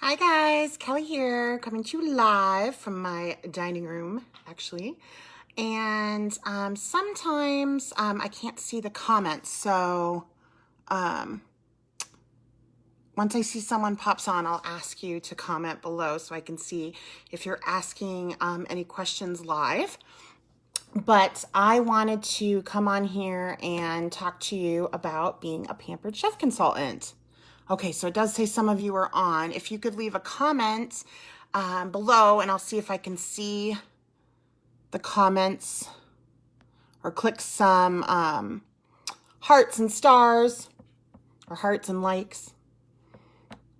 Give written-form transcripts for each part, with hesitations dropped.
Hi guys, Kelly here, coming to you live from my dining room, actually. And sometimes I can't see the comments, so once I see someone pops on, I'll ask you to comment below so I can see if you're asking any questions live. But I wanted to come on here and talk to you about being a Pampered Chef consultant. Okay, so it does say some of you are on. If you could leave a comment below, and I'll see if I can see the comments, or click some hearts and stars, or hearts and likes.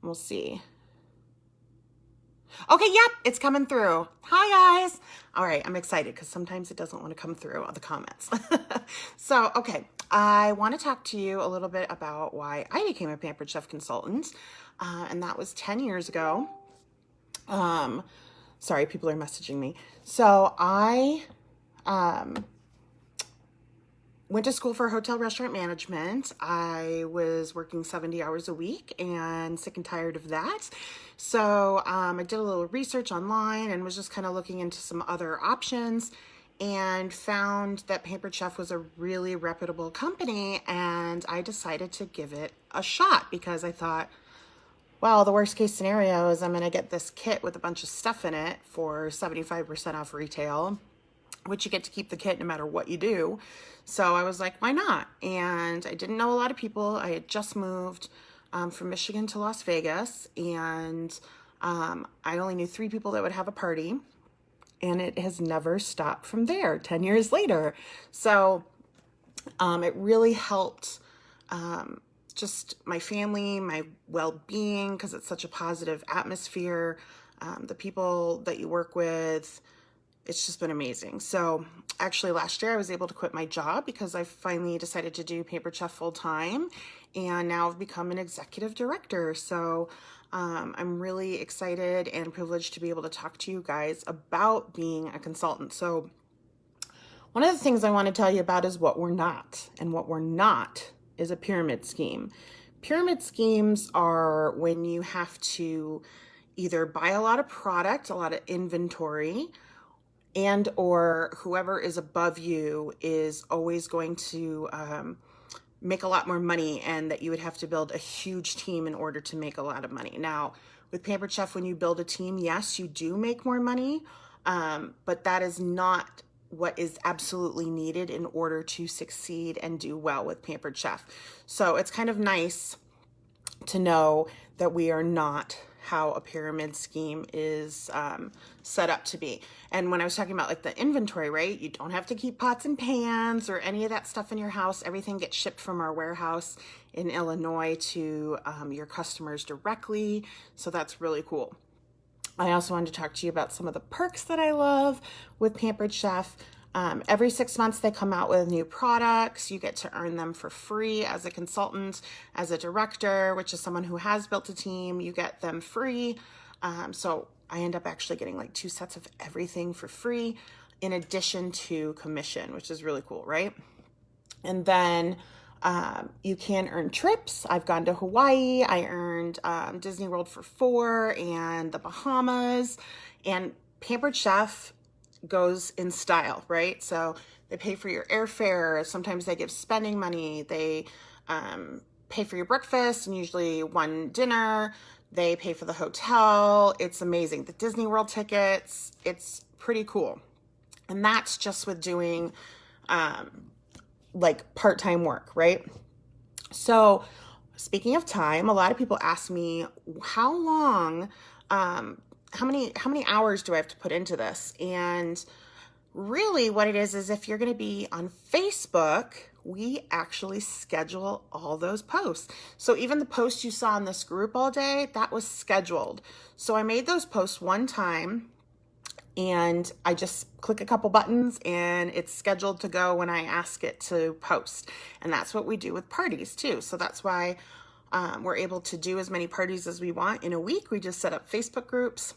We'll see. Okay, yep, it's coming through. Hi, guys. All right, I'm excited because sometimes it doesn't want to come through on the comments. So, okay, I want to talk to you a little bit about why I became a Pampered Chef consultant, and that was 10 years ago. Sorry, people are messaging me. So, I went to school for hotel restaurant management. I was working 70 hours a week and sick and tired of that. So I did a little research online and was just kind of looking into some other options and found that Pampered Chef was a really reputable company, and I decided to give it a shot because I thought, well, the worst case scenario is I'm going to get this kit with a bunch of stuff in it for 75% off retail, which you get to keep the kit no matter what you do. So I was like, why not? And I didn't know a lot of people. I had just moved from Michigan to Las Vegas, and I only knew 3 people that would have a party, and it has never stopped from there 10 years later. So it really helped just my family, my well-being, because it's such a positive atmosphere. The people that you work with, it's just been amazing. So actually last year I was able to quit my job because I finally decided to do Pampered Chef full time, and now I've become an executive director. So I'm really excited and privileged to be able to talk to you guys about being a consultant. So one of the things I want to tell you about is what we're not, and what we're not is a pyramid scheme. Pyramid schemes are when you have to either buy a lot of product, a lot of inventory, and or whoever is above you is always going to make a lot more money, and that you would have to build a huge team in order to make a lot of money. Now, with Pampered Chef, when you build a team, yes, you do make more money, but that is not what is absolutely needed in order to succeed and do well with Pampered Chef. So it's kind of nice to know that we are not how a pyramid scheme is set up to be. And when I was talking about like the inventory, right, you don't have to keep pots and pans or any of that stuff in your house. Everything gets shipped from our warehouse in Illinois to your customers directly. So that's really cool. I also wanted to talk to you about some of the perks that I love with Pampered Chef. Every 6 months they come out with new products. You get to earn them for free as a consultant, as a director, which is someone who has built a team. You get them free. So I end up actually getting like 2 sets of everything for free in addition to commission, which is really cool, right? And then you can earn trips. I've gone to Hawaii. I earned Disney World for 4 and the Bahamas. And Pampered Chef goes in style, right? So they pay for your airfare. Sometimes they give spending money. They pay for your breakfast and usually one dinner. They pay for the hotel. It's amazing. The Disney World tickets, it's pretty cool. And that's just with doing like part-time work, right? So speaking of time, a lot of people ask me, how long, how many hours do I have to put into this? And really what it is if you're going to be on Facebook, we actually schedule all those posts. So even the posts you saw in this group all day, that was scheduled. So I made those posts one time, and I just click a couple buttons and it's scheduled to go when I ask it to post. And that's what we do with parties too. So that's why we're able to do as many parties as we want in a week. We just set up Facebook groups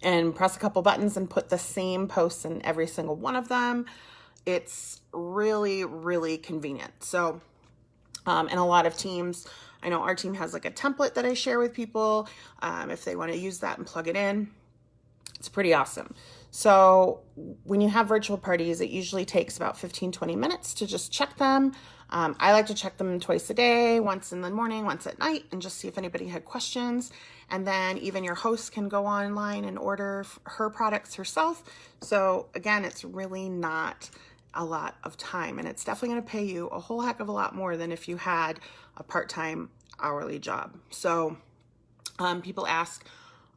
and press a couple buttons and put the same posts in every single one of them. It's really, really convenient. So, and a lot of teams, I know our team has like a template that I share with people if they want to use that and plug it in. It's pretty awesome. So when you have virtual parties, it usually takes about 15-20 minutes to just check them. I like to check them twice a day, once in the morning, once at night, and just see if anybody had questions. And then even your host can go online and order her products herself. So again, it's really not a lot of time, and it's definitely going to pay you a whole heck of a lot more than if you had a part-time hourly job. So people ask,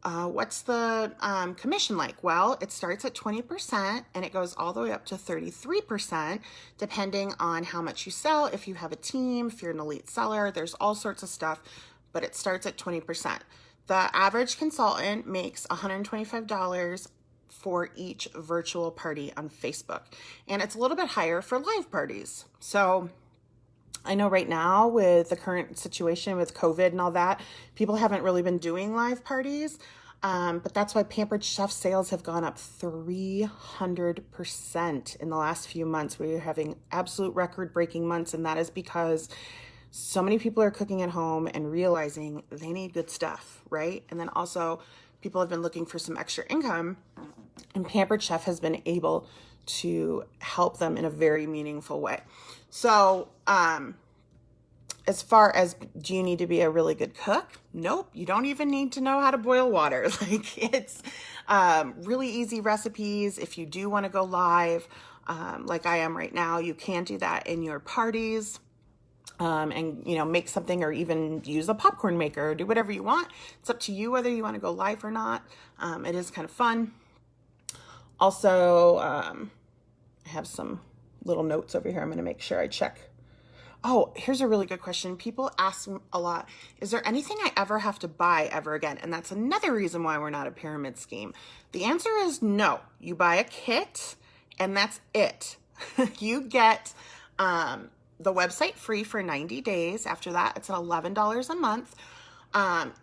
what's the commission like? Well, it starts at 20% and it goes all the way up to 33%, depending on how much you sell. If you have a team, if you're an elite seller, there's all sorts of stuff, but it starts at 20%. The average consultant makes $125 for each virtual party on Facebook. And it's a little bit higher for live parties. So I know right now with the current situation with COVID and all that, people haven't really been doing live parties. But that's why Pampered Chef sales have gone up 300% in the last few months. We're having absolute record-breaking months, and that is because so many people are cooking at home and realizing they need good stuff, right? And then also people have been looking for some extra income, and Pampered Chef has been able to help them in a very meaningful way. So, as far as, do you need to be a really good cook? Nope. You don't even need to know how to boil water. Like, it's really easy recipes. If you do want to go live, like I am right now, you can do that in your parties. And, you know, make something, or even use a popcorn maker, or do whatever you want. It's up to you whether you want to go live or not. It is kind of fun. Also, I have some little notes over here. I'm going to make sure I check. Oh, here's a really good question. People ask a lot, is there anything I ever have to buy ever again? And that's another reason why we're not a pyramid scheme. The answer is no. You buy a kit and that's it. You get the website free for 90 days. After that, it's at $11 a month.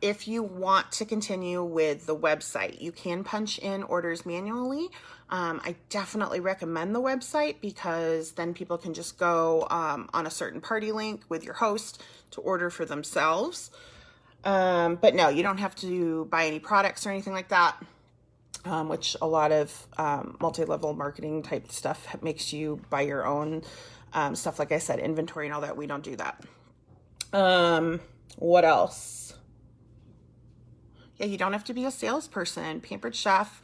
If you want to continue with the website, you can punch in orders manually. I definitely recommend the website, because then people can just go on a certain party link with your host to order for themselves. But no, you don't have to buy any products or anything like that, which a lot of multi-level marketing type stuff makes you buy your own stuff. Like I said, inventory and all that. We don't do that. What else? Yeah, you don't have to be a salesperson. Pampered Chef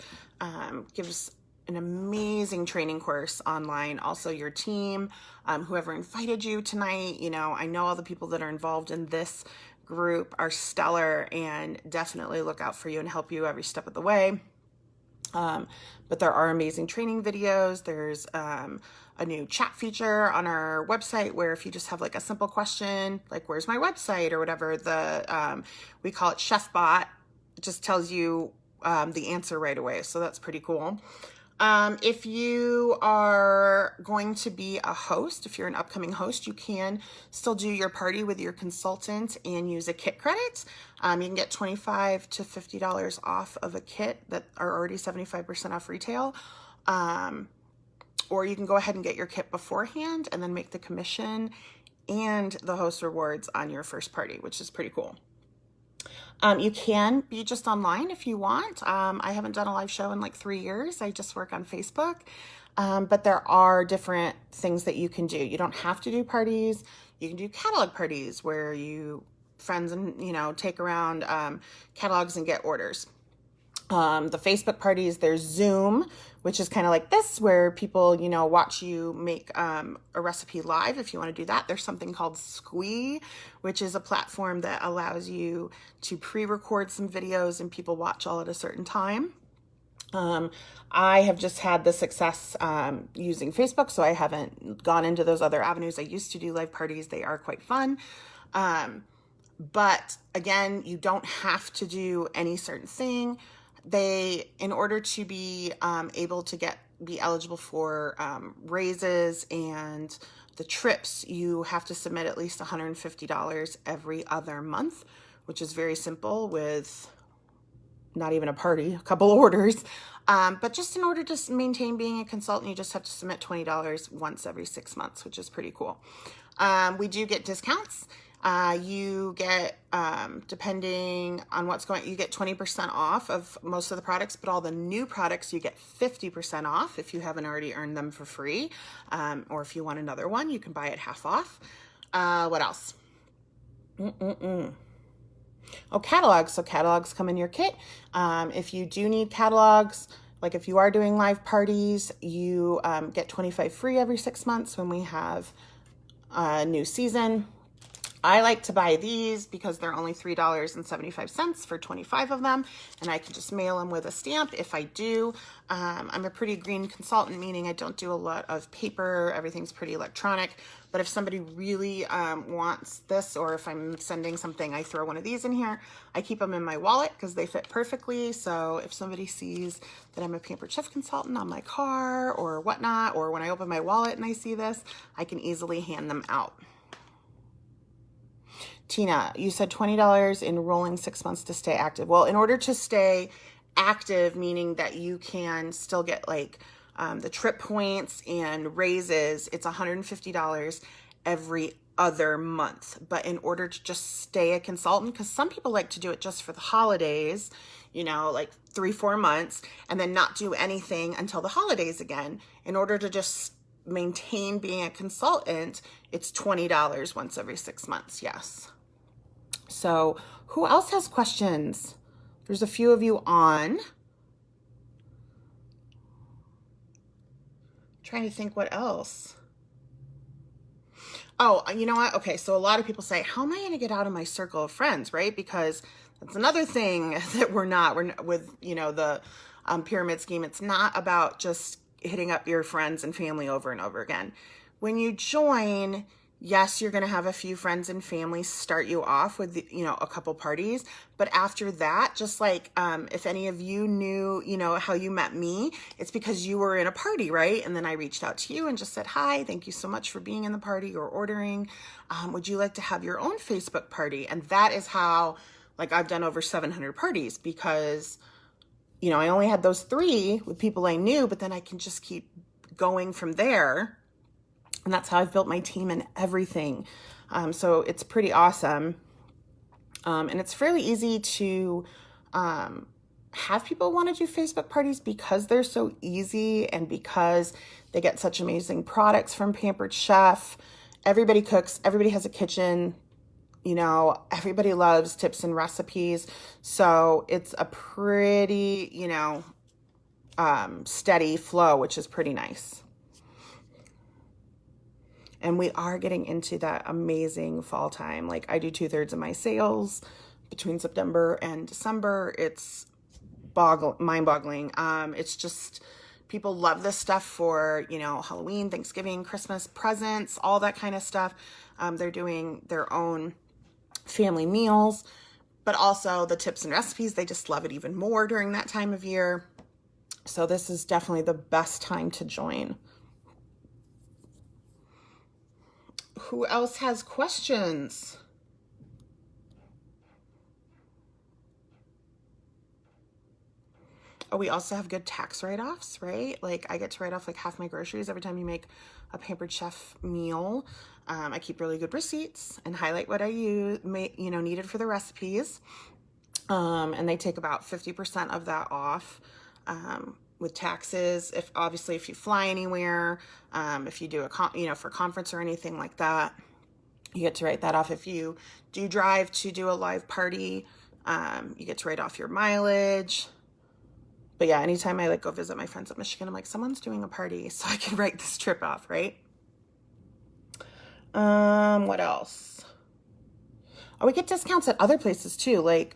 gives an amazing training course online. Also, your team, whoever invited you tonight, you know, I know all the people that are involved in this group are stellar and definitely look out for you and help you every step of the way. But there are amazing training videos. There's a new chat feature on our website where if you just have like a simple question, like where's my website or whatever, we call it Chef Bot. It just tells you the answer right away. So that's pretty cool. If you are going to be a host, if you're an upcoming host, you can still do your party with your consultant and use a kit credit. You can get $25 to $50 off of a kit that are already 75% off retail. Or you can go ahead and get your kit beforehand and then make the commission and the host rewards on your first party, which is pretty cool. You can be just online if you want. I haven't done a live show in like 3 years. I just work on Facebook. But there are different things that you can do. You don't have to do parties. You can do catalog parties where you friends and, you know, take around catalogs and get orders. The Facebook parties, there's Zoom, which is kind of like this, where people, you know, watch you make a recipe live. If you want to do that, there's something called Squee, which is a platform that allows you to pre-record some videos and people watch all at a certain time. I have just had the success using Facebook, so I haven't gone into those other avenues. I used to do live parties. They are quite fun. But again, you don't have to do any certain thing. In order to be able to be eligible for raises and the trips, you have to submit at least $150 every other month, which is very simple with not even a party, a couple orders. But just in order to maintain being a consultant, you just have to submit $20 once every 6 months, which is pretty cool. We do get discounts. You get, depending on what's going, you get 20% off of most of the products, but all the new products you get 50% off if you haven't already earned them for free. Or if you want another one, you can buy it half off. What else? Oh, catalogs. So catalogs come in your kit. If you do need catalogs, like if you are doing live parties, you get 25 free every 6 months when we have a new season. I like to buy these because they're only $3.75 for 25 of them, and I can just mail them with a stamp if I do. I'm a pretty green consultant, meaning I don't do a lot of paper. Everything's pretty electronic. But if somebody really wants this, or if I'm sending something, I throw one of these in here. I keep them in my wallet because they fit perfectly. So if somebody sees that I'm a Pampered Chef consultant on my car or whatnot, or when I open my wallet and I see this, I can easily hand them out. Tina, you said $20 in rolling 6 months to stay active. Well, in order to stay active, meaning that you can still get like the trip points and raises, it's $150 every other month. But in order to just stay a consultant, because some people like to do it just for the holidays, you know, like 3-4 months, and then not do anything until the holidays again. In order to just maintain being a consultant, it's $20 once every 6 months. Yes. So who else has questions? There's a few of you on. Trying to think what else. Oh, you know what? Okay, so a lot of people say, how am I going to get out of my circle of friends, right? Because that's another thing that we're not with, you know, the pyramid scheme. It's not about just hitting up your friends and family over and over again. When you join, yes, you're going to have a few friends and family start you off with, you know, a couple parties. But after that, just like if any of you knew, you know, how you met me, it's because you were in a party, right? And then I reached out to you and just said, hi, thank you so much for being in the party or ordering. Would you like to have your own Facebook party? And that is how, like, I've done over 700 parties because, you know, I only had those 3 with people I knew, but then I can just keep going from there. And that's how I've built my team and everything. So it's pretty awesome. And it's fairly easy to have people want to do Facebook parties because they're so easy and because they get such amazing products from Pampered Chef. Everybody cooks. Everybody has a kitchen. You know, everybody loves tips and recipes. So it's a pretty, you know, steady flow, which is pretty nice. And we are getting into that amazing fall time. Like I do 2/3 of my sales between September and December. It's mind-boggling. It's just, people love this stuff for, you know, Halloween, Thanksgiving, Christmas, presents, all that kind of stuff. They're doing their own family meals, but also the tips and recipes. They just love it even more during that time of year. So this is definitely the best time to join. Who else has questions? Oh, we also have good tax write-offs, right? Like I get to write off like half my groceries every time you make a Pampered Chef meal. I keep really good receipts and highlight what I needed for the recipes. And they take about 50% of that off. With taxes, if you fly anywhere, if you do for conference or anything like that, you get to write that off. If you do drive to do a live party, you get to write off your mileage. But yeah, anytime I like go visit my friends at Michigan, I'm like, someone's doing a party, so I can write this trip off, right? What else? Oh, we get discounts at other places too. Like,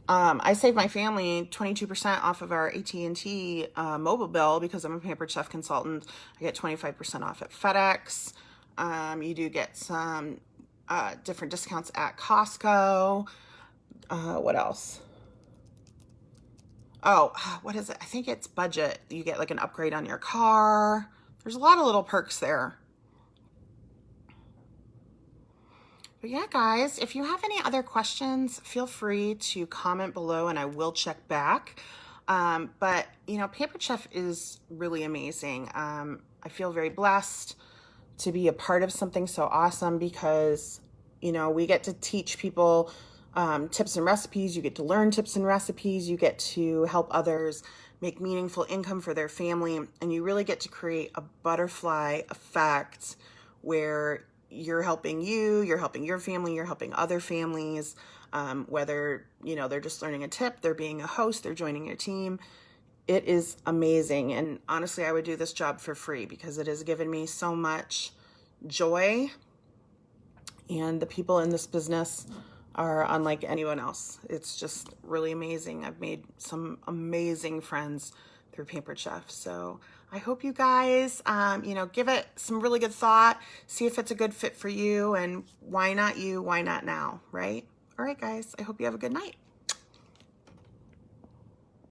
I save my family 22% off of our AT&T mobile bill because I'm a Pampered Chef consultant. I get 25% off at FedEx. You do get some different discounts at Costco. What else? Oh, what is it? I think it's budget. You get like an upgrade on your car. There's a lot of little perks there. But yeah, guys, if you have any other questions, feel free to comment below and I will check back. But, you know, Pampered Chef is really amazing. I feel very blessed to be a part of something so awesome because, You know, we get to teach people tips and recipes. You get to learn tips and recipes. You get to help others make meaningful income for their family. And you really get to create a butterfly effect where you're helping you're helping your family, you're helping other families, whether, you know, they're just learning a tip, they're being a host, they're joining your team. It is amazing. And honestly, I would do this job for free because it has given me so much joy. And the people in this business are unlike anyone else. It's just really amazing. I've made some amazing friends through Pampered Chef. So I hope you guys, you know, give it some really good thought, see if it's a good fit for you, and why not you, why not now, right? All right, guys, I hope you have a good night.